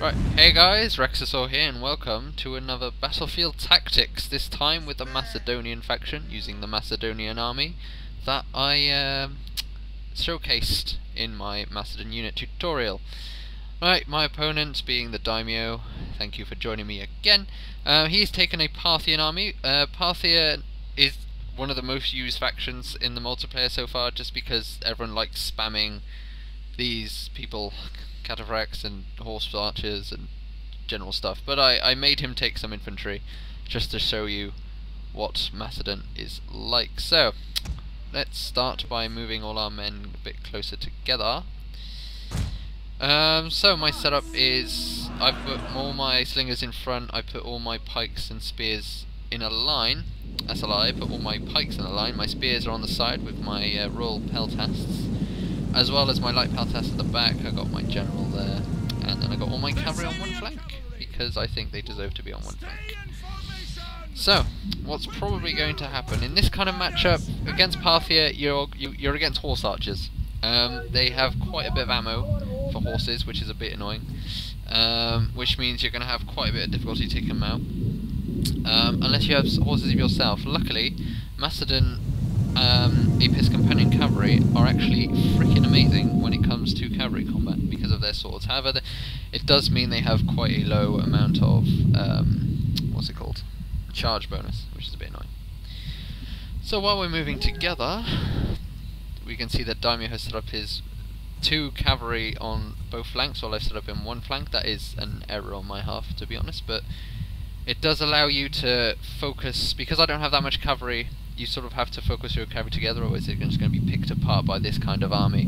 Right, hey guys, Rexasaur here and welcome to another Battlefield Tactics, this time with the Macedonian faction, using the Macedonian army that I showcased in my Macedon unit tutorial. Right, my opponent being the Daimyo, thank you for joining me again. He's taken a Parthian army. Parthia is one of the most used factions in the multiplayer so far, just because everyone likes spamming these people, cataphracts and horse archers and general stuff. But I made him take some infantry just to show you what Macedon is like. So let's start by moving all our men a bit closer together. So my setup is I put all my slingers in front, I put all my pikes and spears in a line. That's a lie, I put all my pikes in a line, my spears are on the side with my royal peltasts, as well as my light peltasts at the back. I got my general there, and then I got all my cavalry on one flank, because I think they deserve to be on one flank. So, what's probably going to happen in this kind of matchup against Parthia, you're against horse archers. They have quite a bit of ammo for horses, which is a bit annoying, which means you're going to have quite a bit of difficulty taking them out, unless you have horses of yourself. Luckily, Macedon Apis companion cavalry are actually freaking amazing when it comes to cavalry combat because of their swords. However, it does mean they have quite a low amount of charge bonus, which is a bit annoying. So while we're moving together, we can see that Daimyo has set up his 2 cavalry on both flanks, while I've set up in one flank. That is an error on my half, to be honest, but it does allow you to focus. Because I don't have that much cavalry, you sort of have to focus your cavalry together, or is it just going to be picked apart by this kind of army?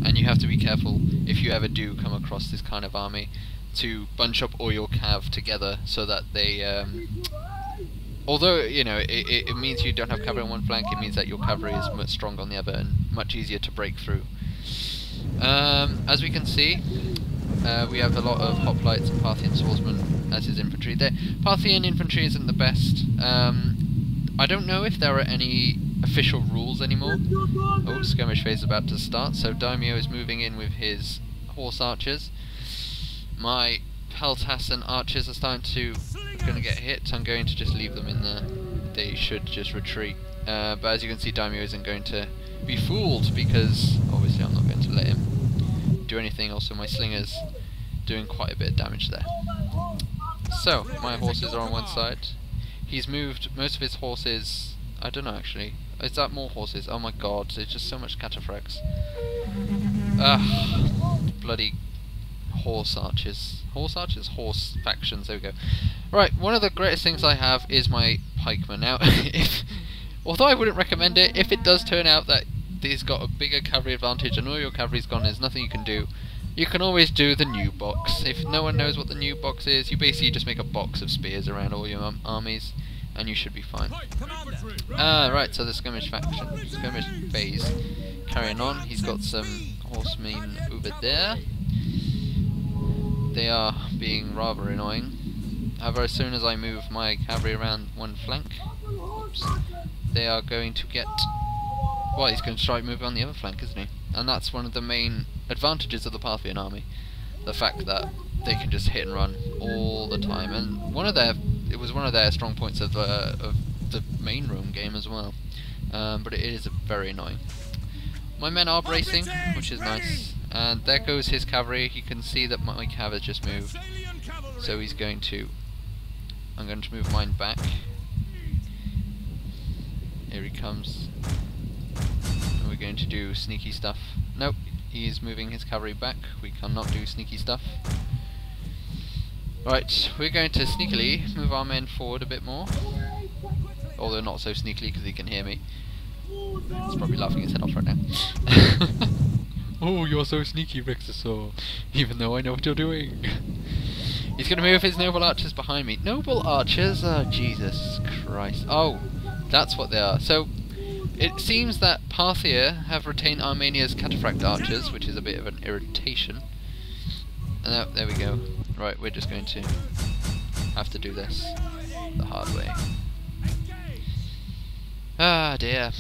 And you have to be careful, if you ever do come across this kind of army, to bunch up all your cav together so that they although, you know, it means you don't have cavalry on one flank, it means that your cavalry is much stronger on the other and much easier to break through. As we can see, we have a lot of hoplites and Parthian swordsmen as his infantry. Parthian infantry isn't the best. I don't know if there are any official rules anymore. Oh, skirmish phase is about to start, so Daimyo is moving in with his horse archers. My peltasts and archers are starting to get hit. I'm going to just leave them in there. They should just retreat. But as you can see, Daimyo isn't going to be fooled, because obviously I'm not going to let him do anything. Also, my slingers doing quite a bit of damage there. So my horses are on one side. He's moved most of his horses. I don't know actually. Is that more horses? Oh my god, there's just so much cataphracts. Bloody horse archers. Horse archers? Horse factions, there we go. Right, one of the greatest things I have is my pikemen. Now, although I wouldn't recommend it, if it does turn out that he's got a bigger cavalry advantage and all your cavalry's gone, there's nothing you can do, you can always do the new box. If no one knows what the new box is, you basically just make a box of spears around all your armies, and you should be fine. Right, so the skirmish phase carrying on. He's got some horsemen over there. They are being rather annoying. However, as soon as I move my cavalry around one flank, oops, they are going to get... well, he's going to try moving on the other flank, isn't he? And that's one of the main advantages of the Parthian army, the fact that they can just hit and run all the time. And it was one of their strong points of the main Rome game as well. But it is very annoying. My men are bracing, which is nice. And there goes his cavalry. You can see that my cav has just moved, so he's going to... I'm going to move mine back. Here he comes. And we're going to do sneaky stuff. Nope, he's moving his cavalry back. We cannot do sneaky stuff. Right, we're going to sneakily move our men forward a bit more. Although not so sneakily, because he can hear me. He's probably laughing his head off right now. Oh, you're so sneaky, Rexasaur, even though I know what you're doing. He's going to move his noble archers behind me. Noble archers? Oh, Jesus Christ. Oh, that's what they are. So, it seems that Parthia have retained Armenia's cataphract archers, which is a bit of an irritation. And oh, there we go. Right, we're just going to have to do this the hard way. Ah, dear.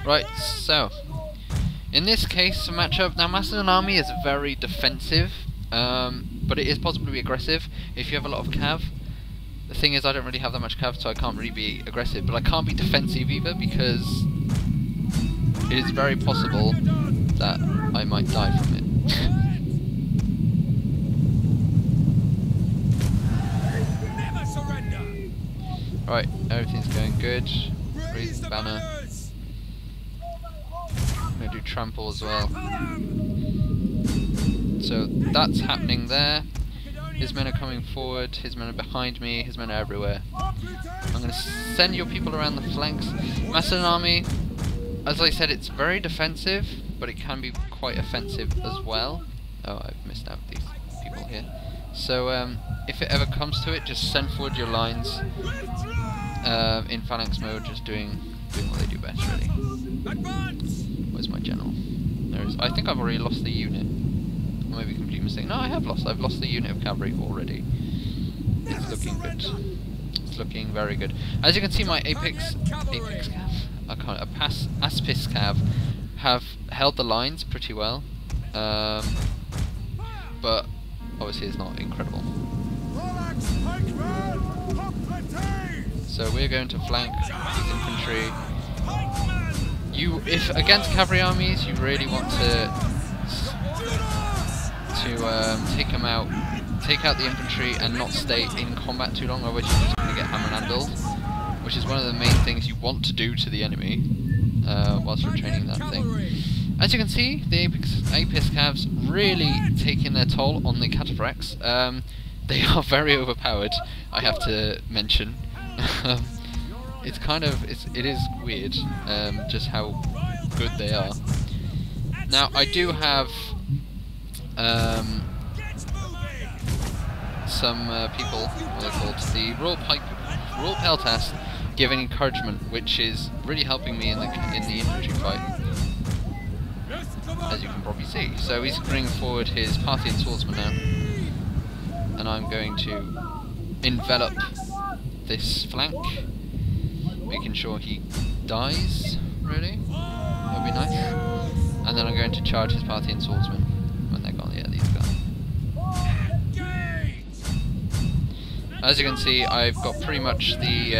Right, so in this case, matchup, now Macedon army is very defensive. but it is possible to be aggressive if you have a lot of cav. The thing is, I don't really have that much cav, so I can't really be aggressive, but I can't be defensive either, because it is very possible that I might die from it. Right, everything's going good. Raise the banner. I'm going to do trample as well. So that's happening there. His men are coming forward, his men are behind me, his men are everywhere. I'm going to send your people around the flanks. Macedon army, as I said, it's very defensive, but it can be quite offensive as well. Oh, I've missed out these people here. So if it ever comes to it, just send forward your lines in phalanx mode, just doing what they do best, really. Where's my general? There is. I think I've already lost the unit. Or maybe complete mistake. No, I have lost. I've lost the unit of cavalry already. It's looking good. It's looking very good. As you can see, my Aspis cav have held the lines pretty well, but obviously it's not incredible. So we're going to flank these infantry. If against cavalry armies, you really want to take out the infantry and not stay in combat too long, otherwise you're just going to get hammer and anvil, which is one of the main things you want to do to the enemy whilst you're training that thing. As you can see, the Apis Cavs really taking their toll on the cataphracts. They are very overpowered, I have to mention. It's kind of, it is weird just how good they are. Now I do have some people, what are they called? The Royal Peltas giving encouragement, which is really helping me in the infantry fight, as you can probably see. So he's bringing forward his Parthian swordsman now, and I'm going to envelop this flank, making sure he dies, really. That would be nice. And then I'm going to charge his Parthian swordsman when they're gone. Yeah, these guys. As you can see, I've got pretty much the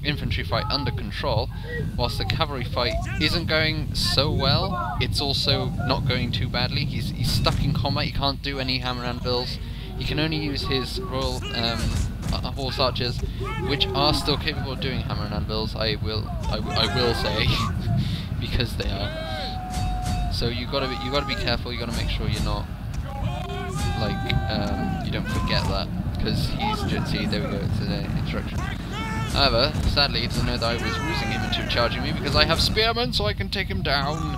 infantry fight under control, whilst the cavalry fight isn't going so well. It's also not going too badly. He's stuck in combat. He can't do any hammer anvils. He can only use his royal horse archers, which are still capable of doing hammer and anvils. I will say, because they are. So you gotta be careful. You gotta make sure you're not you don't forget that, because he's just, see, there we go. It's the instruction. However, sadly, he doesn't know that I was rusing him into charging me because I have spearmen, so I can take him down.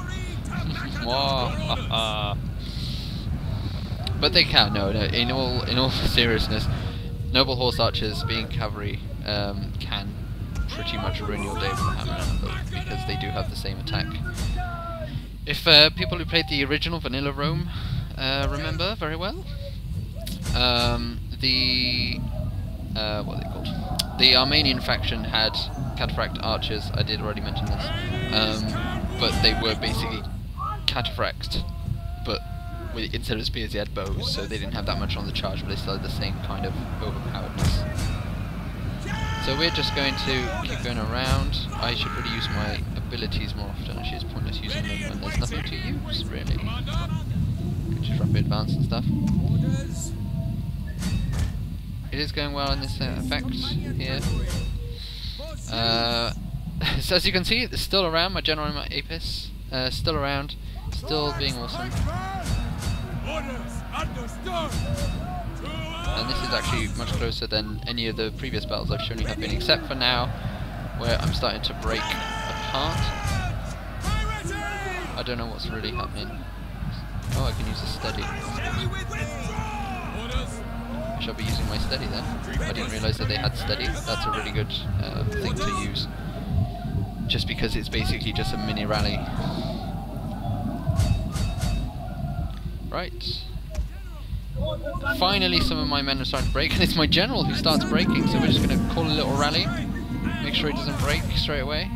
But they can. No. In all seriousness, noble horse archers, being cavalry, can pretty much ruin your day with a hammer and anvil, because they do have the same attack. If people who played the original Vanilla Rome remember very well, what are they called? The Armenian faction had cataphract archers. I did already mention this, but they were basically cataphracts, but instead of spears, they had bows, so they didn't have that much on the charge, but they still had the same kind of overpoweredness. So we're just going to keep going around. I should really use my abilities more often. Actually, it's pointless using them when there's nothing to use, really. Could just rapid advance and stuff. It is going well in this effect here. So as you can see, it's still around. My general and my Apis, still around, still being awesome. And this is actually much closer than any of the previous battles I've shown you have been, except for now, where I'm starting to break apart. I don't know what's really happening. Oh, I can use a steady. I shall be using my steady then. I didn't realise that they had steady. That's a really good thing to use, just because it's basically just a mini rally. Right. Finally, some of my men are starting to break, and it's my general who starts breaking, so we're just going to call a little rally, make sure he doesn't break straight away.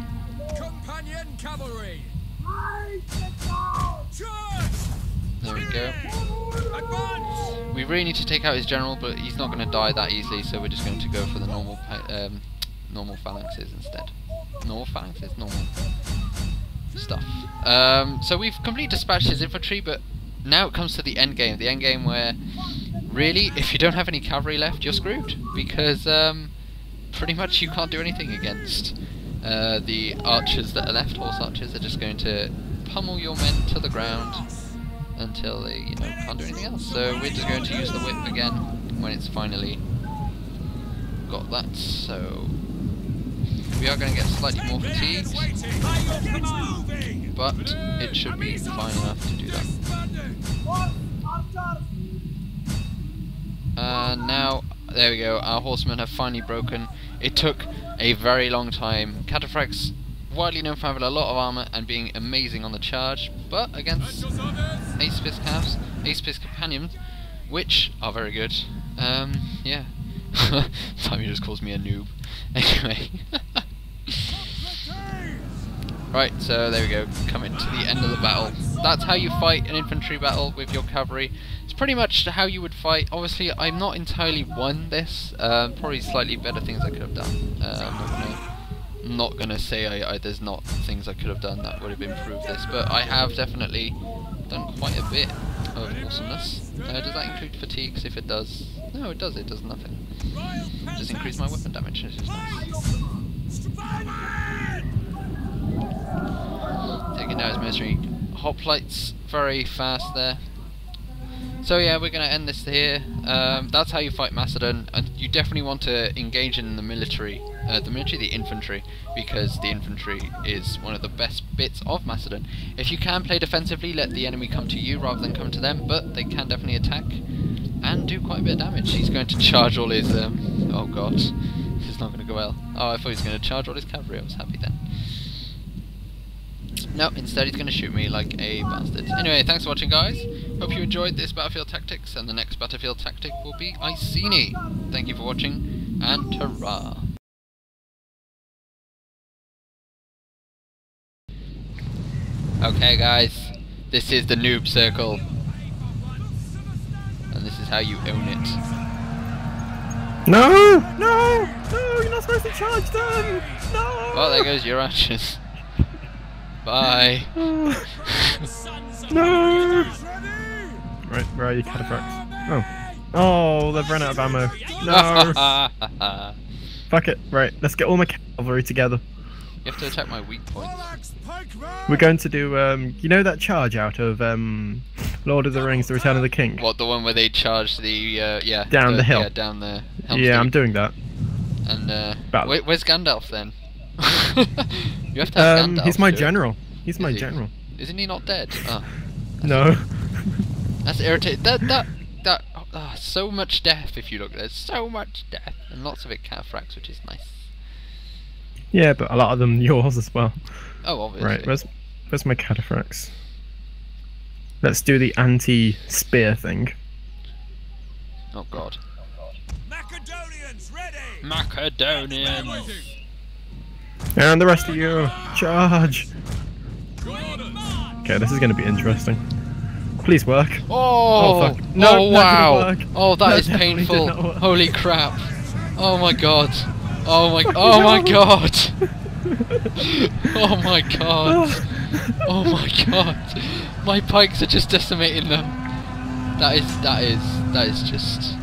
There we go. we really need to take out his general, but he's not going to die that easily, so we're just going to go for the normal phalanxes instead. Normal phalanxes? Normal stuff. So we've completely dispatched his infantry, but now it comes to the end game. The end game where, really, if you don't have any cavalry left, you're screwed. Because pretty much you can't do anything against the archers that are left. Horse archers are just going to pummel your men to the ground until they, you know, can't do anything else. So we're just going to use the whip again when it's finally got that. So we are going to get slightly more fatigued, but it should be fine enough to do that. And now, there we go, our horsemen have finally broken. It took a very long time. Cataphracts, widely known for having a lot of armour and being amazing on the charge, but against Ace-Fist Calves, Ace-Fist Companions, which are very good. Yeah. Time you just calls me a noob. Anyway. Right, so there we go, coming to the end of the battle. That's how you fight an infantry battle with your cavalry. It's pretty much how you would fight. Obviously, I'm not entirely won this. Probably slightly better things I could have done. I'm not gonna say there's not things I could have done that would have improved this, but I have definitely done quite a bit of awesomeness. Does that include fatigues? If it does, no, it does. It does nothing. Just increase my weapon damage, which is nice. Taking down his military hoplites very fast there. So yeah, we're going to end this here. That's how you fight Macedon, and you definitely want to engage in the infantry, because the infantry is one of the best bits of Macedon. If you can play defensively, let the enemy come to you rather than come to them, but they can definitely attack and do quite a bit of damage. He's going to charge all his, oh god, this is not going to go well. Oh, I thought he was going to charge all his cavalry, I was happy then. No, instead he's going to shoot me like a bastard. Anyway, thanks for watching, guys. Hope you enjoyed this Battlefield Tactics, and the next Battlefield Tactic will be Iceni. Thank you for watching, and ta-ra! Okay, guys, this is the noob circle, and this is how you own it. No! No! No! You're not supposed to charge them! No! Well, there goes your archers. Bye. No! Right, where are you, cataphracts? Oh. Oh, they've run out of ammo. No! Fuck it. Right, let's get all my cavalry together. You have to attack my weak points. We're going to do, you know that charge out of Lord of the Rings, The Return of the King? What, the one where they charge the, yeah... Down the hill. Yeah, down the hill. Yeah, I'm doing that. And, where's Gandalf then? You have to have Gandalf. He's my general. He's my general. Isn't he not dead? Oh. No. That's irritating. So much death if you look. There's so much death. And lots of it cataphracts, which is nice. Yeah, but a lot of them yours as well. Oh, obviously. Right, where's my cataphracts? Let's do the anti-spear thing. Oh god. Macedonians ready! Macedonians! And the rest of you, charge! Okay, this is going to be interesting. Please work. Oh, fuck. No, oh wow! That oh, that is painful. Holy crap! Oh my god! Oh my! Oh my god! Oh my god! Oh my god! My pikes are just decimating them. That is just.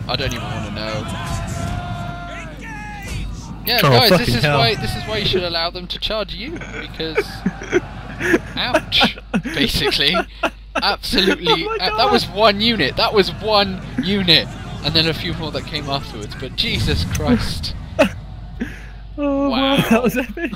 I don't even want to know. Yeah, guys, this is why you should allow them to charge you, because ouch, basically, absolutely. That was one unit. That was one unit, and then a few more that came afterwards. But Jesus Christ! Oh, wow, that was epic.